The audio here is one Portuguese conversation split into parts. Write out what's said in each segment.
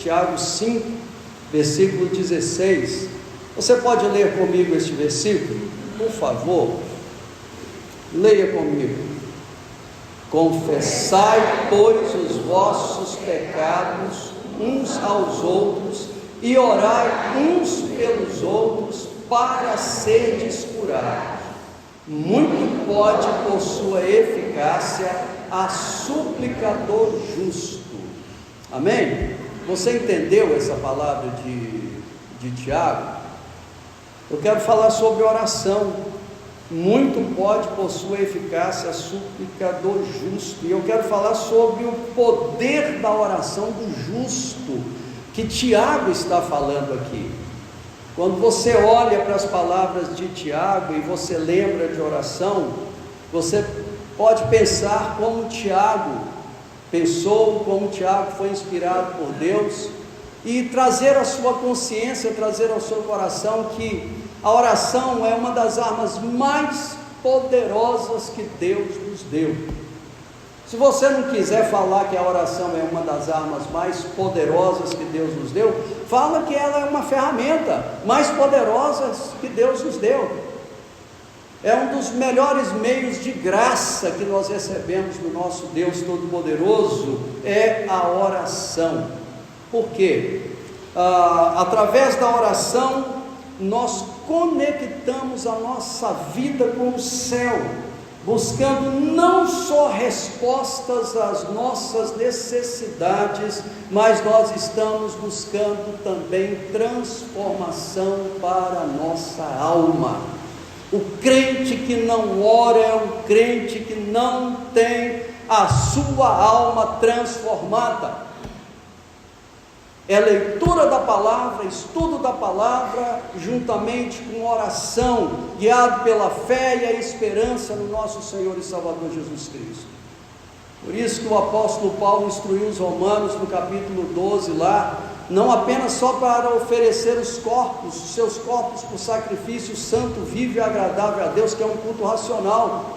Tiago 5, versículo 16. Você pode ler comigo este versículo? Por favor, leia comigo. Confessai, pois, os vossos pecados uns aos outros e orai uns pelos outros para serdes curados. Muito pode, por sua eficácia, a súplica do justo. Amém? Você entendeu essa palavra de Tiago? Eu quero falar sobre oração. Muito pode, por sua eficácia, a súplica do justo. E eu quero falar sobre o poder da oração do justo, que Tiago está falando aqui. Quando você olha para as palavras de Tiago e você lembra de oração, você pode pensar como Tiago pensou, como Tiago foi inspirado por Deus, e trazer à sua consciência, trazer ao seu coração que a oração é uma das armas mais poderosas que Deus nos deu. Se você não quiser falar que a oração é uma das armas mais poderosas que Deus nos deu, fala que ela é uma ferramenta mais poderosa que Deus nos deu. É um dos melhores meios de graça que nós recebemos do nosso Deus Todo-Poderoso, é a oração. Por quê? Através da oração, nós conectamos a nossa vida com o céu, buscando não só respostas às nossas necessidades, mas nós estamos buscando também transformação para a nossa alma. O crente que não ora é um crente que não tem a sua alma transformada. É leitura da palavra, estudo da palavra, juntamente com oração, guiado pela fé e a esperança no nosso Senhor e Salvador Jesus Cristo. Por isso que o apóstolo Paulo instruiu os romanos no capítulo 12 lá, não apenas só para oferecer os seus corpos por sacrifício santo, vivo e agradável a Deus, que é um culto racional,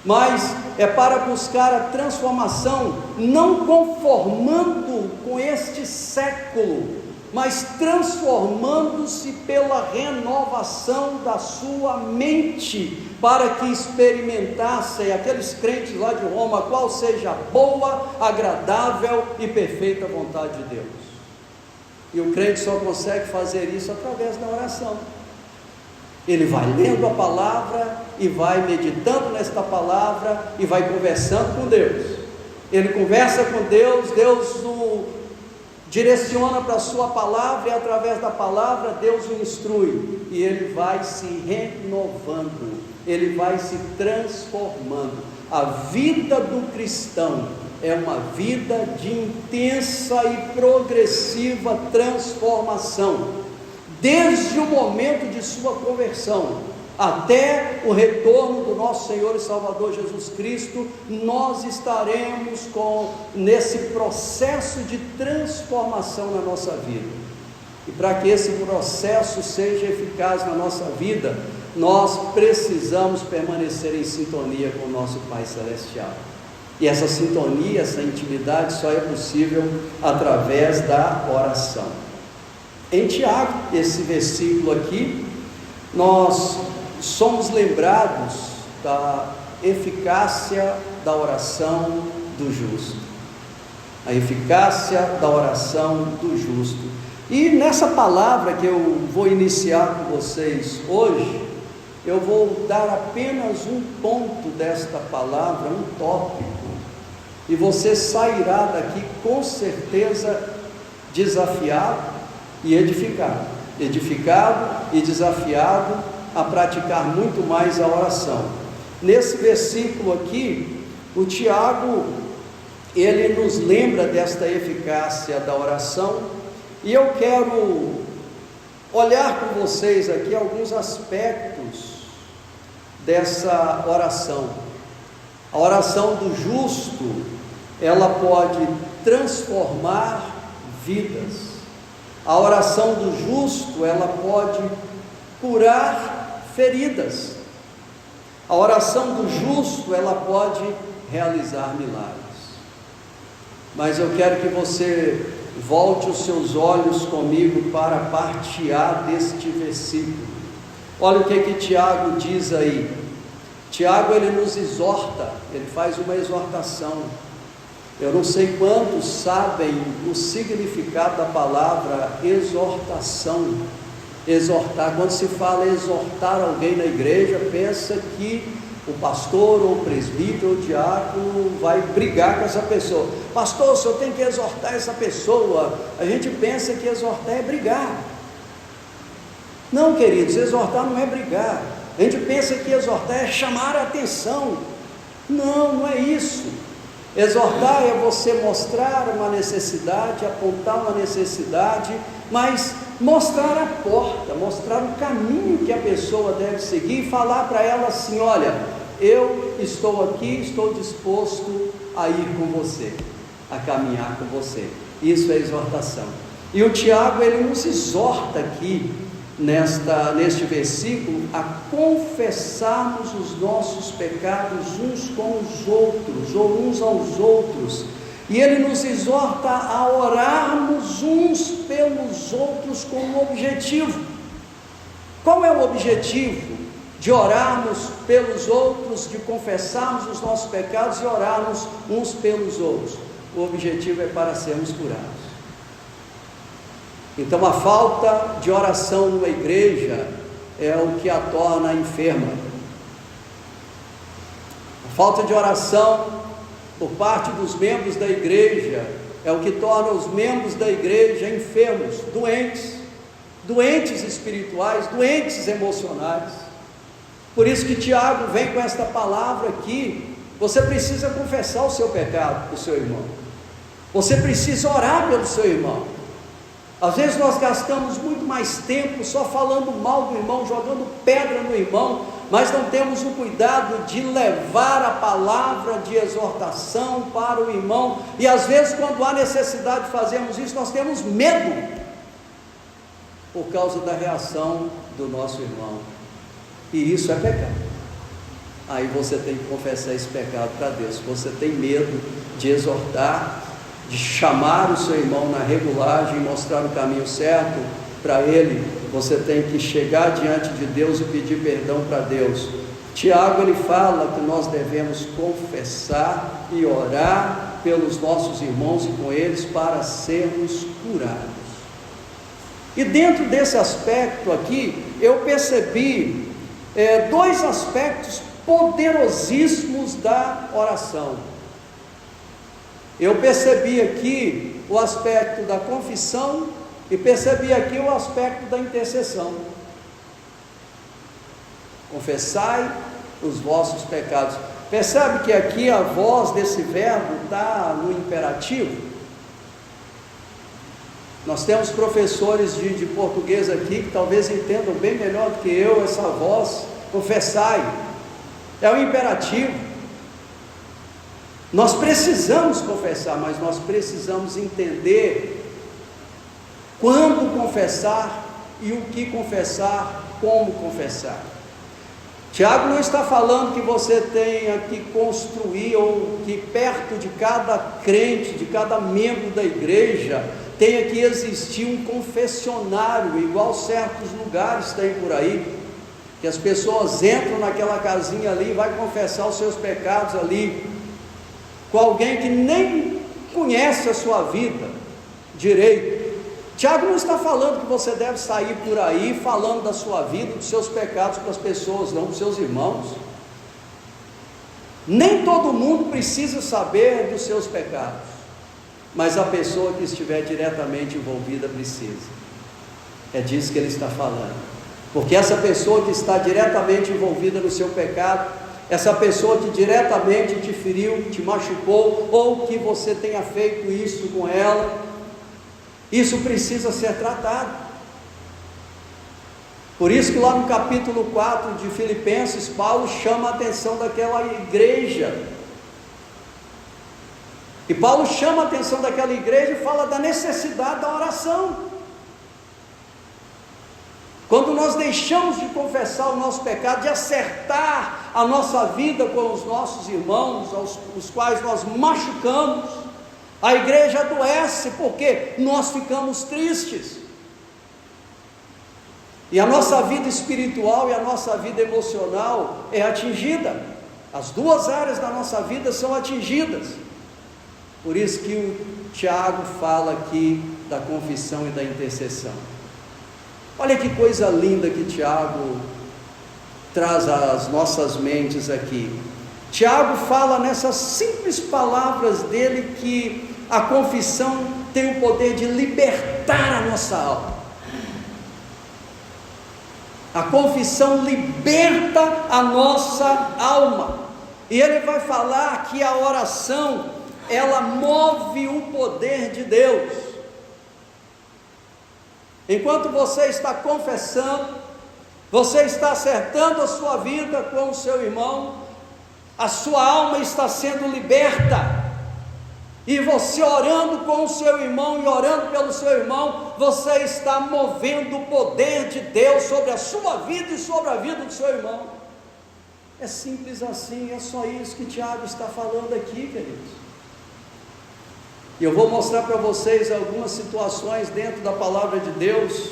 mas é para buscar a transformação, não conformando com este século, mas transformando-se pela renovação da sua mente, para que experimentassem aqueles crentes lá de Roma, qual seja a boa, agradável e perfeita vontade de Deus. E o crente só consegue fazer isso através da oração. Ele vai lendo a palavra e vai meditando nesta palavra e vai conversando com Deus. Ele conversa com Deus, Deus o direciona para a sua palavra e através da palavra Deus o instrui. E ele vai se renovando, ele vai se transformando. A vida do cristão é uma vida de intensa e progressiva transformação. Desde o momento de sua conversão até o retorno do nosso Senhor e Salvador Jesus Cristo, nós estaremos nesse processo de transformação na nossa vida. E para que esse processo seja eficaz na nossa vida, nós precisamos permanecer em sintonia com o nosso Pai Celestial. E essa sintonia, essa intimidade só é possível através da oração. Em Tiago, esse versículo aqui, nós somos lembrados da eficácia da oração do justo. A eficácia da oração do justo. E nessa palavra que eu vou iniciar com vocês hoje, eu vou dar apenas um ponto desta palavra, um tópico, e você sairá daqui com certeza desafiado e edificado e desafiado a praticar muito mais a oração. Nesse versículo aqui, o Tiago, ele nos lembra desta eficácia da oração, e eu quero olhar com vocês aqui alguns aspectos dessa oração. A oração do justo, ela pode transformar vidas. A oração do justo, ela pode curar feridas. A oração do justo, ela pode realizar milagres. Mas eu quero que você volte os seus olhos comigo para a parte A deste versículo. Olha o que Tiago diz aí. Tiago, ele nos exorta, ele faz uma exortação. Eu não sei quantos sabem o significado da palavra exortação. Exortar, quando se fala exortar alguém na igreja, pensa que o pastor ou o presbítero ou o diácono vai brigar com essa pessoa. Pastor, o senhor tem que exortar essa pessoa. A gente pensa que exortar é brigar. Não, queridos, exortar não é brigar. A gente pensa que exortar é chamar a atenção. Não, não é isso. Exortar é você mostrar uma necessidade, apontar uma necessidade, mas mostrar a porta, mostrar o caminho que a pessoa deve seguir e falar para ela assim: olha, eu estou aqui, estou disposto a ir com você, a caminhar com você. Isso é exortação. E o Tiago, ele nos exorta aqui neste versículo a confessarmos os nossos pecados uns com os outros, ou uns aos outros, e ele nos exorta a orarmos uns pelos outros com um objetivo. Qual é o objetivo de orarmos pelos outros, de confessarmos os nossos pecados e orarmos uns pelos outros? O objetivo é para sermos curados. Então a falta de oração numa igreja é o que a torna enferma. A falta de oração por parte dos membros da igreja é o que torna os membros da igreja enfermos, doentes espirituais, doentes emocionais. Por isso que Tiago vem com esta palavra aqui. Você precisa confessar o seu pecado para o seu irmão, você precisa orar pelo seu irmão. Às vezes nós gastamos muito mais tempo só falando mal do irmão, jogando pedra no irmão, mas não temos o cuidado de levar a palavra de exortação para o irmão. E às vezes, quando há necessidade de fazermos isso, nós temos medo por causa da reação do nosso irmão, e isso é pecado. Aí você tem que confessar esse pecado para Deus. Se você tem medo de exortar, de chamar o seu irmão na regulagem, mostrar o caminho certo para ele, você tem que chegar diante de Deus e pedir perdão para Deus. Tiago, ele fala que nós devemos confessar e orar pelos nossos irmãos e com eles para sermos curados. E dentro desse aspecto aqui, eu percebi dois aspectos poderosíssimos da oração. Eu percebi aqui o aspecto da confissão e percebi aqui o aspecto da intercessão. Confessai os vossos pecados. Percebe que aqui a voz desse verbo está no imperativo? Nós temos professores de português aqui que talvez entendam bem melhor do que eu essa voz. Confessai, é o imperativo. Nós precisamos confessar, mas nós precisamos entender quando confessar e o que confessar, como confessar. Tiago não está falando que você tenha que construir, ou que perto de cada crente, de cada membro da igreja, tenha que existir um confessionário, igual certos lugares tem por aí, que as pessoas entram naquela casinha ali e vai confessar os seus pecados ali, com alguém que nem conhece a sua vida direito. Tiago não está falando que você deve sair por aí falando da sua vida, dos seus pecados para as pessoas, não, dos seus irmãos. Nem todo mundo precisa saber dos seus pecados, mas a pessoa que estiver diretamente envolvida precisa. É disso que ele está falando, porque essa pessoa que está diretamente envolvida no seu pecado, essa pessoa que diretamente te feriu, te machucou, ou que você tenha feito isso com ela, isso precisa ser tratado. Por isso que lá no capítulo 4 de Filipenses, Paulo chama a atenção daquela igreja, e Paulo chama a atenção daquela igreja e fala da necessidade da oração. Quando nós deixamos de confessar o nosso pecado, de acertar a nossa vida com os nossos irmãos, os quais nós machucamos, A igreja adoece porque nós ficamos tristes. E a nossa vida espiritual e a nossa vida emocional é atingida. As duas áreas da nossa vida são atingidas. Por isso que o Tiago fala aqui da confissão e da intercessão. Olha que coisa linda que Tiago traz às nossas mentes aqui. Tiago fala nessas simples palavras dele que a confissão tem o poder de libertar a nossa alma. A confissão liberta a nossa alma. E ele vai falar que a oração, ela move o poder de Deus. Enquanto você está confessando, você está acertando a sua vida com o seu irmão, a sua alma está sendo liberta. E você orando com o seu irmão e orando pelo seu irmão, você está movendo o poder de Deus sobre a sua vida e sobre a vida do seu irmão. É simples assim, é só isso que Tiago está falando aqui, queridos. E eu vou mostrar para vocês algumas situações dentro da palavra de Deus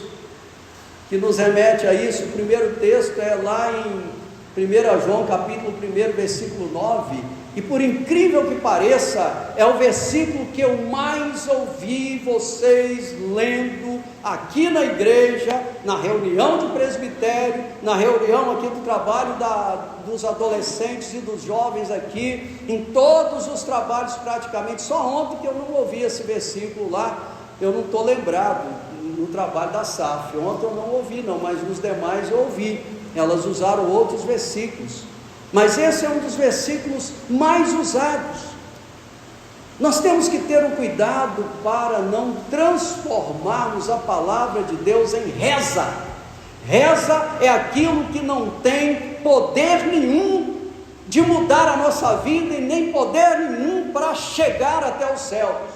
que nos remete a isso. O primeiro texto é lá em 1 João capítulo 1, versículo 9. E por incrível que pareça, é o versículo que eu mais ouvi vocês lendo aqui na igreja, na reunião de presbitério, na reunião aqui do trabalho dos adolescentes e dos jovens aqui, em todos os trabalhos praticamente. Só ontem que eu não ouvi esse versículo lá, eu não estou lembrado, no trabalho da SAF. Ontem eu não ouvi não, mas nos demais eu ouvi. Elas usaram outros versículos. Mas esse é um dos versículos mais usados. Nós temos que ter um cuidado para não transformarmos a palavra de Deus em reza. Reza é aquilo que não tem poder nenhum de mudar a nossa vida e nem poder nenhum para chegar até os céus,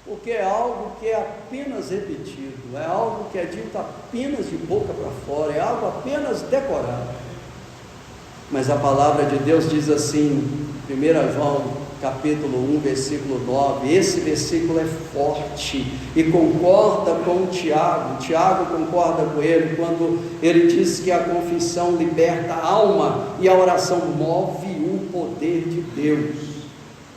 porque é algo que é apenas repetido, é algo que é dito apenas de boca para fora, é algo apenas decorado. Mas a palavra de Deus diz assim, 1 João capítulo 1, versículo 9, esse versículo é forte e concorda com o Tiago concorda com ele, quando ele diz que a confissão liberta a alma e a oração move o poder de Deus.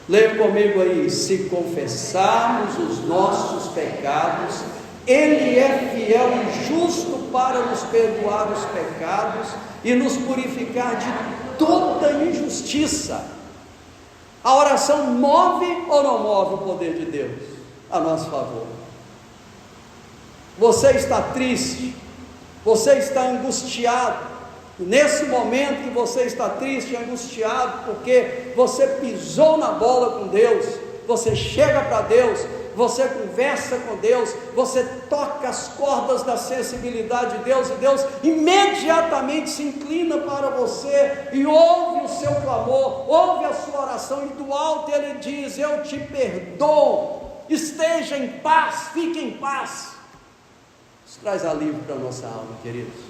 Leia comigo aí: se confessarmos os nossos pecados, Ele é fiel e justo para nos perdoar os pecados e nos purificar de toda injustiça. A oração move ou não move o poder de Deus a nosso favor? Você está triste, você está angustiado. Nesse momento que você está triste e angustiado porque você pisou na bola com Deus, você chega para Deus, você conversa com Deus, você toca as cordas da sensibilidade de Deus, e Deus imediatamente se inclina para você e ouve o seu clamor, ouve a sua oração, e do alto Ele diz: eu te perdoo, esteja em paz, fique em paz. Isso traz alívio para a nossa alma, queridos.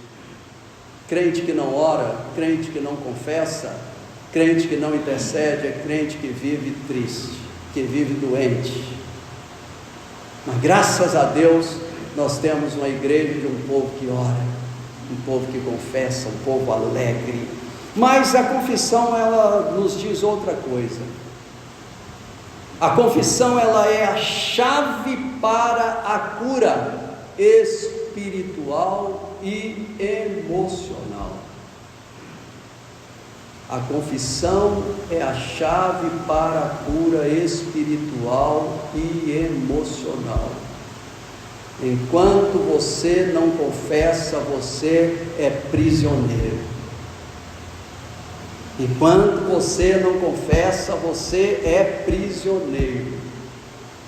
Crente que não ora, crente que não confessa, crente que não intercede, é crente que vive triste, que vive doente. Mas graças a Deus nós temos uma igreja de um povo que ora, um povo que confessa, um povo alegre. Mas a confissão, ela nos diz outra coisa. A confissão, ela é a chave para a cura espiritual e emocional. A confissão é a chave para a cura espiritual e emocional. Enquanto você não confessa, você é prisioneiro. Enquanto você não confessa, você é prisioneiro.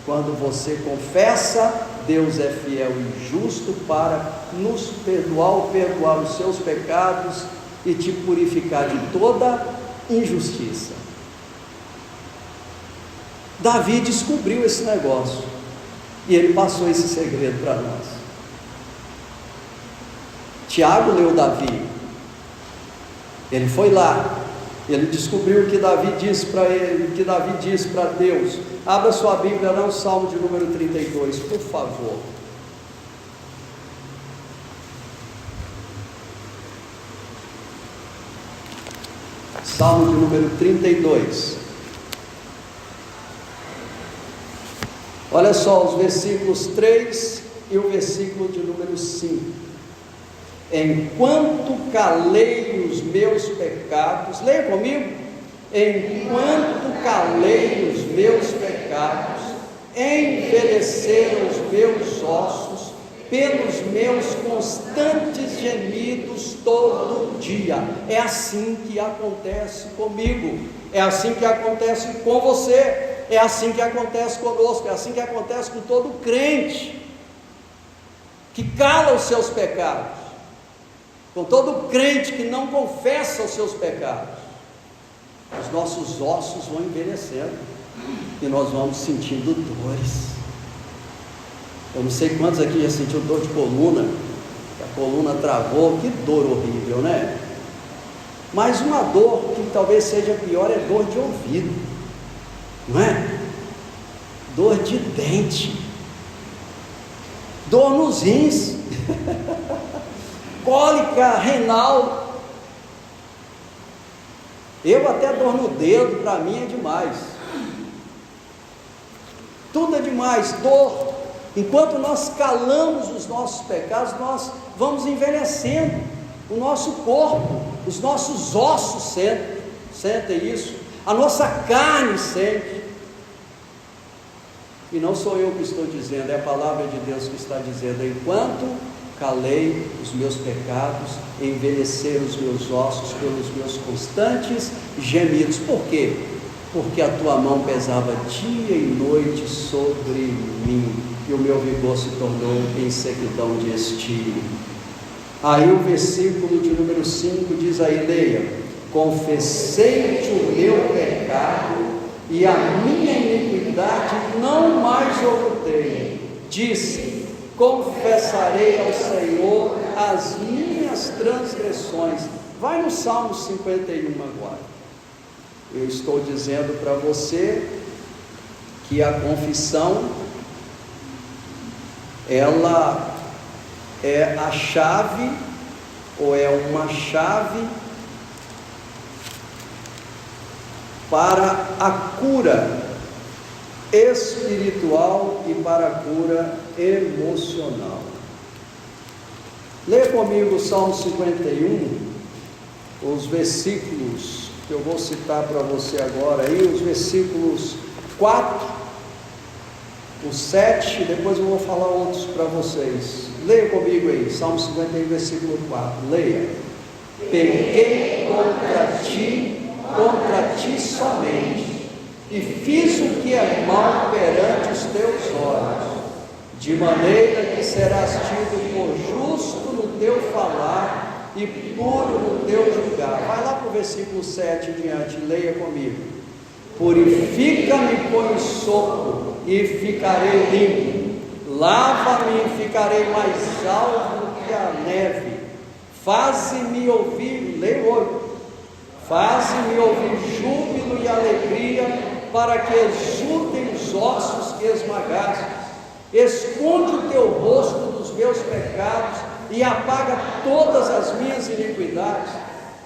Quando você confessa, Deus é fiel e justo para nos perdoar os seus pecados e te purificar de toda injustiça. Davi descobriu esse negócio e ele passou esse segredo para nós. Tiago leu Davi, ele foi lá, Ele descobriu o que Davi disse para ele, o que Davi disse para Deus. Abra sua Bíblia lá no Salmo de número 32, por favor. Salmo de número 32. Olha só os versículos 3 e o versículo de número 5. Enquanto calei os meus pecados, leia comigo. Enquanto calei os meus pecados, envelheceram os meus ossos, pelos meus constantes gemidos todo dia. É assim que acontece comigo, é assim que acontece com você, é assim que acontece conosco, é assim que acontece com todo crente que cala os seus pecados, com todo crente que não confessa os seus pecados. Os nossos ossos vão envelhecendo e nós vamos sentindo dores. Eu não sei quantos aqui já sentiu dor de coluna, que a coluna travou, que dor horrível, né? Mas uma dor que talvez seja pior é dor de ouvido, não é? Dor de dente, dor nos rins, cólica renal. Eu até dor no dedo, para mim é demais. Tudo é demais, dor. Enquanto nós calamos os nossos pecados, nós vamos envelhecendo. O nosso corpo, os nossos ossos sentem isso, a nossa carne sente. E não sou eu que estou dizendo, é a palavra de Deus que está dizendo: enquanto calei os meus pecados, envelheceram os meus ossos pelos meus constantes gemidos. Por quê? Porque a tua mão pesava dia e noite sobre mim, e o meu vigor se tornou em sequidão de estio. Aí o versículo de número 5 diz aí, leia: confessei-te o meu pecado, e a minha iniquidade não mais ocultei. Disse: confessarei ao Senhor as minhas transgressões. Vai no Salmo 51 agora. Eu estou dizendo para você que a confissão, ela é a chave, ou é uma chave para a cura espiritual e para a cura emocional. Leia comigo o Salmo 51, os versículos que eu vou citar para você agora, aí, os versículos 4, o 7, depois eu vou falar outros para vocês. Leia comigo aí, Salmo 51, versículo 4, leia: pequei contra ti somente, e fiz o que é mal perante os teus olhos, de maneira que serás tido por justo no teu falar e puro no teu julgar. Vai lá para o versículo 7 em diante, leia comigo: purifica-me com sopo e ficarei limpo, lava-me e ficarei mais alvo que a neve, faze-me ouvir, leia o 8, faze-me ouvir júbilo e alegria, para que exultem os ossos que esmagaste. Esconde o teu rosto dos meus pecados e apaga todas as minhas iniquidades.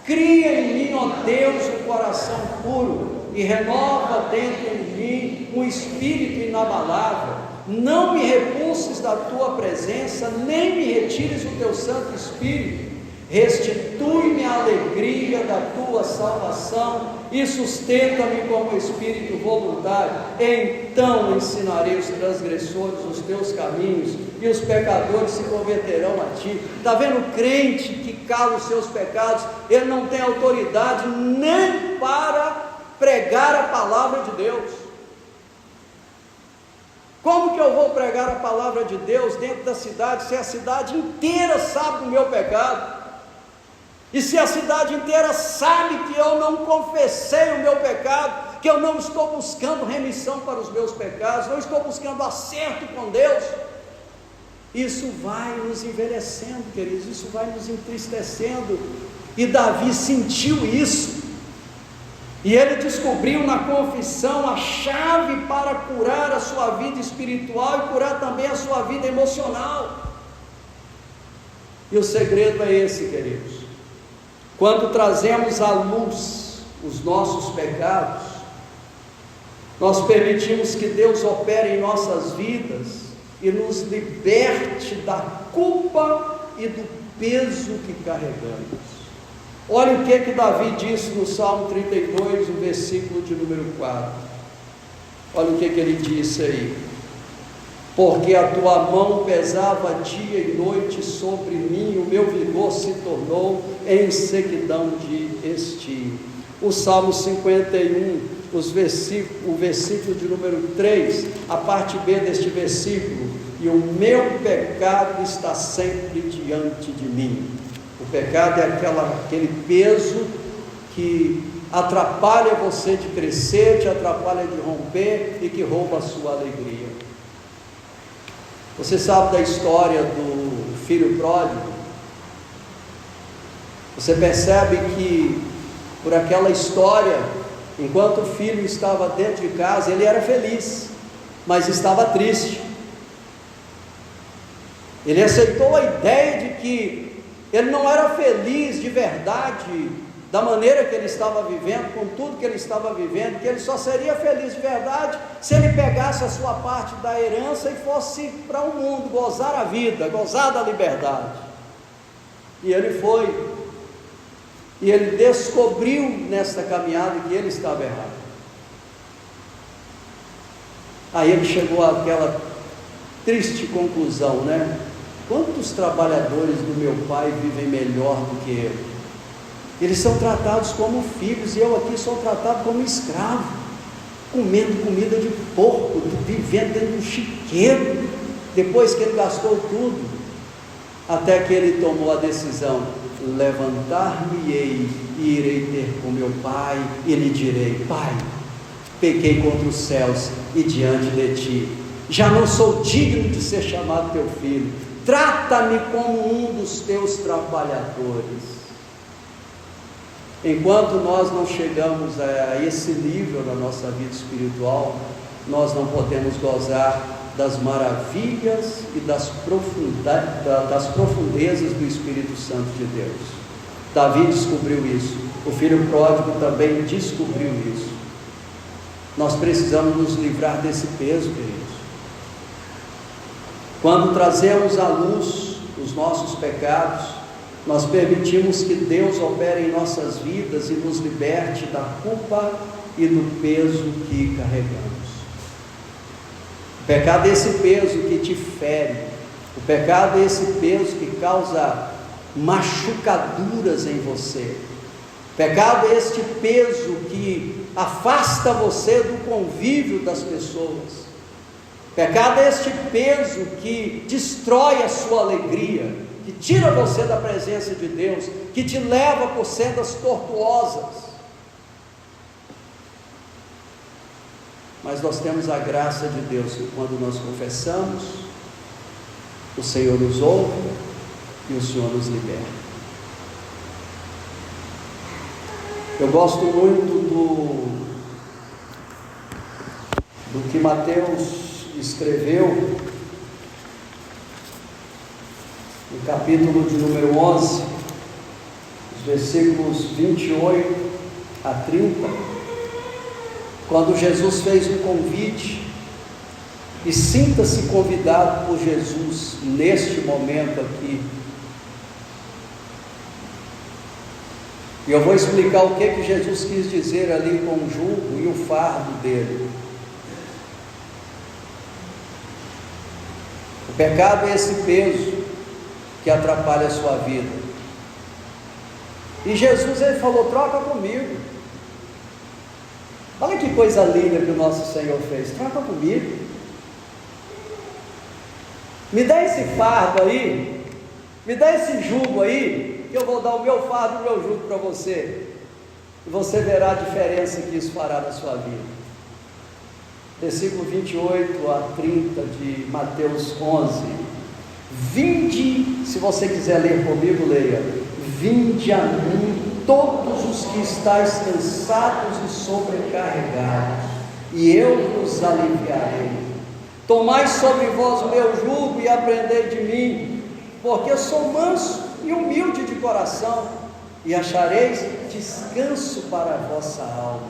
Cria em mim, ó Deus, um coração puro, e renova dentro de mim um espírito inabalável. Não me repulses da tua presença, nem me retires o teu Santo Espírito. Restitui-me a alegria da tua salvação e sustenta-me como espírito voluntário. Então ensinarei os transgressores os teus caminhos, e os pecadores se converterão a ti. Está vendo o crente que cala os seus pecados? Ele não tem autoridade nem para pregar a palavra de Deus. Como que eu vou pregar a palavra de Deus dentro da cidade, se a cidade inteira sabe do meu pecado? E se a cidade inteira sabe que eu não confessei o meu pecado, que eu não estou buscando remissão para os meus pecados, não estou buscando acerto com Deus, isso vai nos envelhecendo, queridos, isso vai nos entristecendo. E Davi sentiu isso. E ele descobriu na confissão a chave para curar a sua vida espiritual e curar também a sua vida emocional. E o segredo é esse, queridos: quando trazemos à luz os nossos pecados, nós permitimos que Deus opere em nossas vidas e nos liberte da culpa e do peso que carregamos. Olha o que Davi disse no Salmo 32, o versículo de número 4. Olha o que ele disse aí: porque a tua mão pesava dia e noite sobre mim, o meu vigor se tornou em sequidão de estio. O Salmo 51, o versículo de número 3, a parte B deste versículo: e o meu pecado está sempre diante de mim. O pecado é aquele peso que atrapalha você de crescer, te atrapalha de romper e que rouba a sua alegria. Você sabe da história do filho pródigo? Você percebe que por aquela história, enquanto o filho estava dentro de casa, ele era feliz, mas estava triste. Ele aceitou a ideia de que ele não era feliz de verdade, da maneira que ele estava vivendo, com tudo que ele estava vivendo, que ele só seria feliz de verdade se ele pegasse a sua parte da herança e fosse para o mundo, gozar a vida, gozar da liberdade. E ele foi, e ele descobriu nesta caminhada que ele estava errado. Aí ele chegou àquela triste conclusão, né? Quantos trabalhadores do meu pai vivem melhor do que eu? Eles são tratados como filhos, e eu aqui sou tratado como escravo, comendo comida de porco, vivendo dentro de um chiqueiro, depois que ele gastou tudo, até que ele tomou a decisão: levantar-me-ei e irei ter com meu pai, e lhe direi: pai, pequei contra os céus e diante de ti, já não sou digno de ser chamado teu filho, trata-me como um dos teus trabalhadores. Enquanto nós não chegamos a esse nível na nossa vida espiritual, nós não podemos gozar das maravilhas e das profundezas do Espírito Santo de Deus. Davi descobriu isso, o filho pródigo também descobriu isso. Nós precisamos nos livrar desse peso, queridos. Quando trazemos à luz os nossos pecados, nós permitimos que Deus opere em nossas vidas e nos liberte da culpa e do peso que carregamos. O pecado é esse peso que te fere, o pecado é esse peso que causa machucaduras em você, o pecado é este peso que afasta você do convívio das pessoas, o pecado é este peso que destrói a sua alegria, que tira você da presença de Deus, que te leva por sendas tortuosas. Mas nós temos a graça de Deus, que quando nós confessamos, o Senhor nos ouve e o Senhor nos liberta. Eu gosto muito do que Mateus escreveu no capítulo de número 11, os versículos 28 a 30, quando Jesus fez um convite, e sinta-se convidado por Jesus neste momento aqui. E eu vou explicar o que Jesus quis dizer ali com o jugo e o fardo dele. O pecado é esse peso que atrapalha a sua vida. E Jesus, ele falou: troca comigo. Olha que coisa linda que o nosso Senhor fez. Troca comigo. Me dá esse fardo aí, me dá esse jugo aí, que eu vou dar o meu fardo e o meu jugo para você, e você verá a diferença que isso fará na sua vida. Versículo 28 a 30 de Mateus 11. Vinde, se você quiser ler comigo, leia: vinde a mim, todos os que estáis cansados e sobrecarregados, e eu vos aliviarei. Tomai sobre vós o meu jugo e aprendei de mim, porque sou manso e humilde de coração, e achareis descanso para a vossa alma,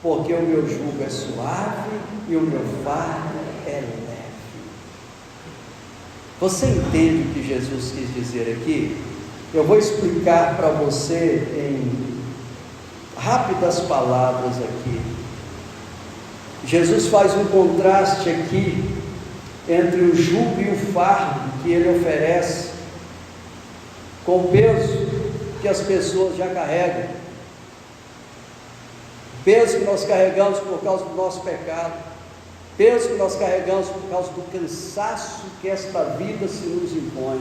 porque o meu jugo é suave e o meu fardo é leve. Você entende o que Jesus quis dizer aqui? Eu vou explicar para você em rápidas palavras aqui. Jesus faz um contraste aqui entre o jugo e o fardo que ele oferece, com o peso que as pessoas já carregam, peso que nós carregamos por causa do nosso pecado, peso que nós carregamos por causa do cansaço que esta vida se nos impõe.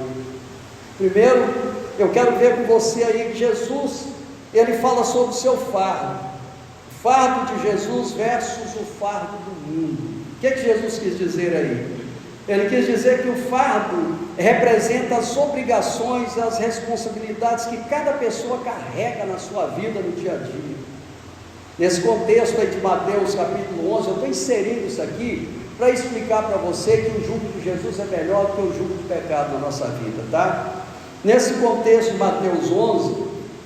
Primeiro, eu quero ver com você aí que Jesus, ele fala sobre o seu fardo, o fardo de Jesus versus o fardo do mundo. O que Jesus quis dizer aí? Ele quis dizer que o fardo representa as obrigações, as responsabilidades que cada pessoa carrega na sua vida no dia a dia. Nesse contexto aí de Mateus capítulo 11, eu estou inserindo isso aqui para explicar para você que o jugo de Jesus é melhor do que o jugo do pecado na nossa vida, tá? Nesse contexto de Mateus 11,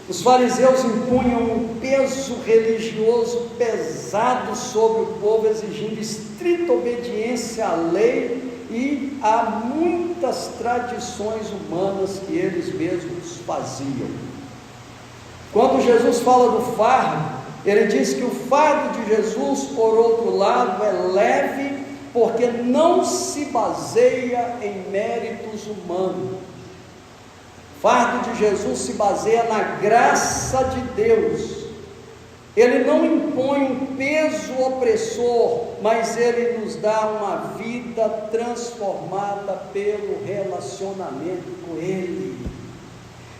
os fariseus impunham um peso religioso pesado sobre o povo, exigindo estrita obediência à lei e a muitas tradições humanas que eles mesmos faziam. Quando Jesus fala do fardo, ele diz que o fardo de Jesus, por outro lado, é leve, porque não se baseia em méritos humanos. O fardo de Jesus se baseia na graça de Deus. Ele não impõe um peso opressor, mas ele nos dá uma vida transformada pelo relacionamento com Ele.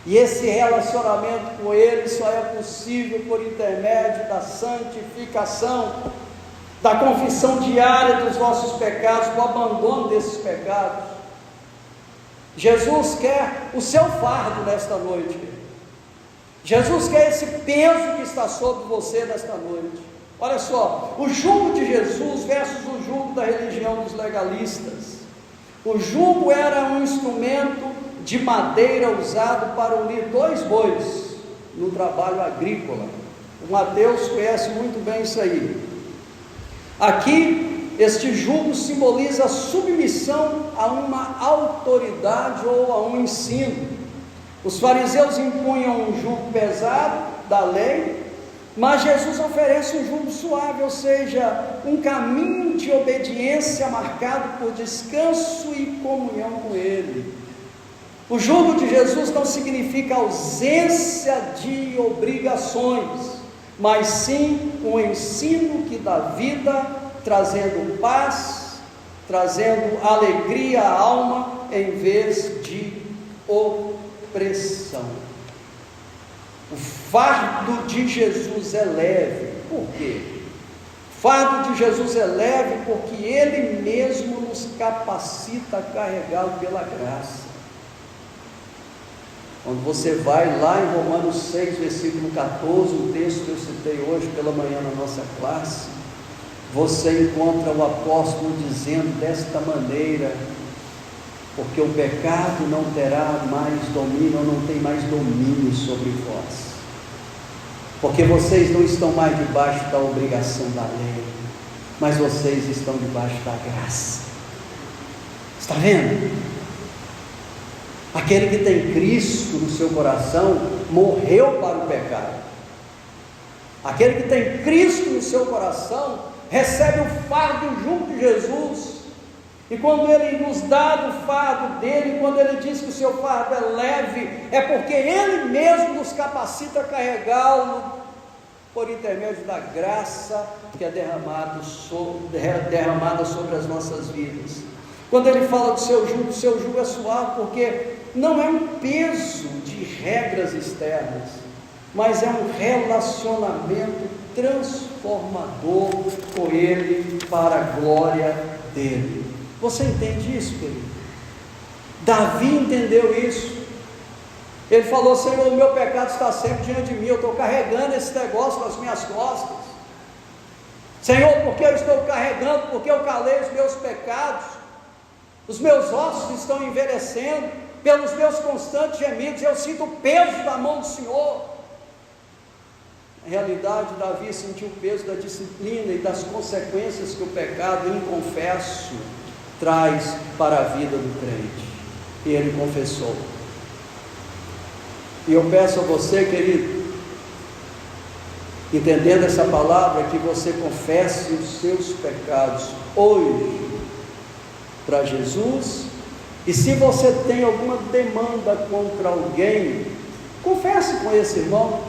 E esse relacionamento com Ele só é possível por intermédio da santificação, da confissão diária dos nossos pecados, do abandono desses pecados. Jesus quer o seu fardo nesta noite. Jesus quer esse peso que está sobre você nesta noite. Olha só, o jugo de Jesus versus o jugo da religião dos legalistas. O jugo era um instrumento de madeira usado para unir dois bois no trabalho agrícola. O Mateus conhece muito bem isso aí. Aqui, este jugo simboliza a submissão a uma autoridade ou a um ensino. Os fariseus impunham um jugo pesado da lei, mas Jesus oferece um jugo suave, ou seja, um caminho de obediência marcado por descanso e comunhão com Ele. O jugo de Jesus não significa ausência de obrigações, mas sim um ensino que dá vida, trazendo paz, trazendo alegria à alma, em vez de opressão. O fardo de Jesus é leve. Por quê? O fardo de Jesus é leve porque Ele mesmo nos capacita a carregá-lo pela graça. Quando você vai lá em Romanos 6, versículo 14, o texto que eu citei hoje pela manhã na nossa classe, você encontra o apóstolo dizendo desta maneira: porque o pecado não terá mais domínio, ou não tem mais domínio sobre vós, porque vocês não estão mais debaixo da obrigação da lei, mas vocês estão debaixo da graça. Está vendo? Aquele que tem Cristo no seu coração morreu para o pecado. Aquele que tem Cristo no seu coração recebe o fardo e o jugo de Jesus. E quando Ele nos dá do fardo dele, quando Ele diz que o seu fardo é leve, é porque Ele mesmo nos capacita a carregá-lo por intermédio da graça que é derramada sobre as nossas vidas. Quando Ele fala do seu jugo é suave, porque não é um peso de regras externas, mas é um relacionamento transformador com Ele para a glória dEle. Você entende isso, querido? Davi entendeu isso. Ele falou: Senhor, o meu pecado está sempre diante de mim, eu estou carregando esse negócio nas minhas costas. Senhor, porque eu estou carregando? Porque eu calei os meus pecados, os meus ossos estão envelhecendo, pelos meus constantes gemidos, eu sinto o peso da mão do Senhor. Na realidade, Davi sentiu o peso da disciplina e das consequências que o pecado inconfesso traz para a vida do crente, e ele confessou. E eu peço a você, querido, entendendo essa palavra, que você confesse os seus pecados hoje para Jesus. E se você tem alguma demanda contra alguém, confesse com esse irmão.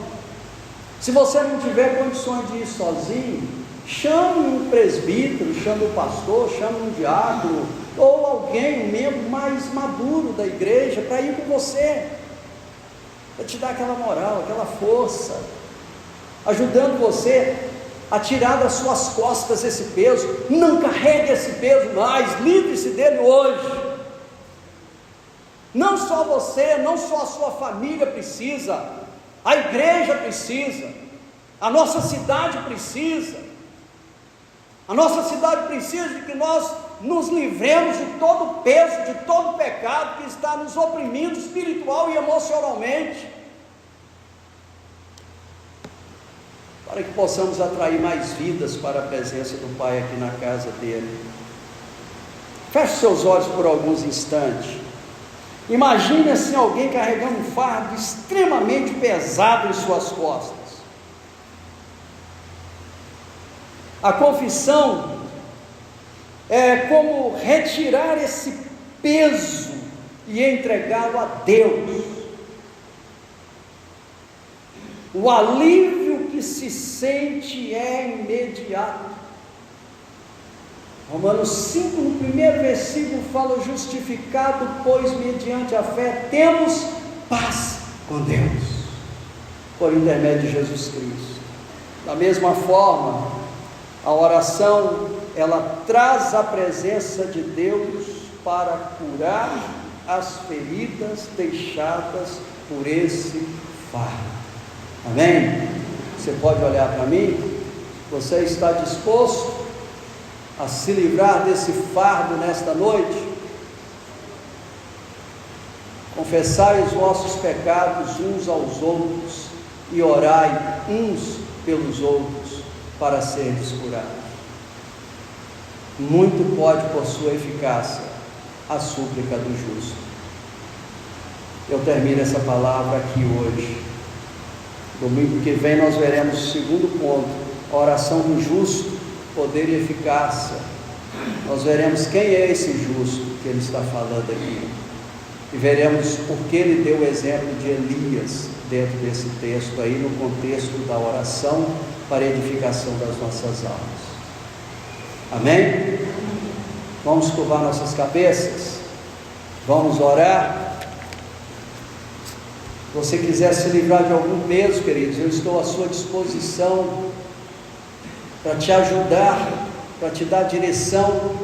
Se você não tiver condições de ir sozinho, chame um presbítero, chame um pastor, chame um diácono, ou alguém, um membro mais maduro da igreja, para ir com você, para te dar aquela moral, aquela força, ajudando você a tirar das suas costas esse peso. Não carregue esse peso mais, livre-se dele hoje. Não só você, não só a sua família precisa, a igreja precisa, a nossa cidade precisa. A nossa cidade precisa de que nós nos livremos de todo o peso, de todo o pecado que está nos oprimindo espiritual e emocionalmente, para que possamos atrair mais vidas para a presença do Pai aqui na casa dele. Feche seus olhos por alguns instantes. Imagine assim alguém carregando um fardo extremamente pesado em suas costas. A confissão é como retirar esse peso e entregá-lo a Deus. O alívio que se sente é imediato. Romanos 5, no primeiro versículo, fala: justificado, pois, mediante a fé, temos paz com Deus, por intermédio de Jesus Cristo. Da mesma forma, a oração, ela traz a presença de Deus para curar as feridas deixadas por esse fardo. Amém? Você pode olhar para mim? Você está disposto a se livrar desse fardo nesta noite? Confessai os vossos pecados uns aos outros e orai uns pelos outros para seres curados. Muito pode, por sua eficácia, a súplica do justo. Eu termino essa palavra aqui hoje. Domingo que vem nós veremos o segundo ponto, a oração do justo, poder e eficácia. Nós veremos quem é esse justo que ele está falando aqui, e veremos por que ele deu o exemplo de Elias dentro desse texto aí, no contexto da oração para a edificação das nossas almas. Amém? Vamos curvar nossas cabeças, vamos orar. Se você quiser se livrar de algum peso, queridos, eu estou à sua disposição para te ajudar, para te dar direção.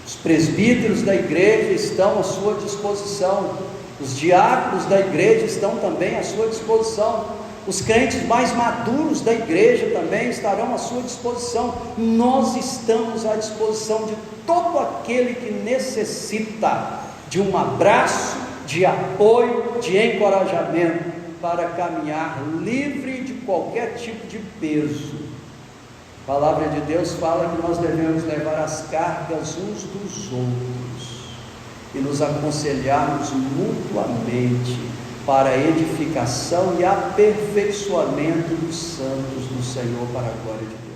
Os presbíteros da igreja estão à sua disposição, os diáconos da igreja estão também à sua disposição, os crentes mais maduros da igreja também estarão à sua disposição. Nós estamos à disposição de todo aquele que necessita de um abraço, de apoio, de encorajamento, para caminhar livre de qualquer tipo de peso. A palavra de Deus fala que nós devemos levar as cargas uns dos outros e nos aconselharmos mutuamente para a edificação e aperfeiçoamento dos santos do Senhor, para a glória de Deus.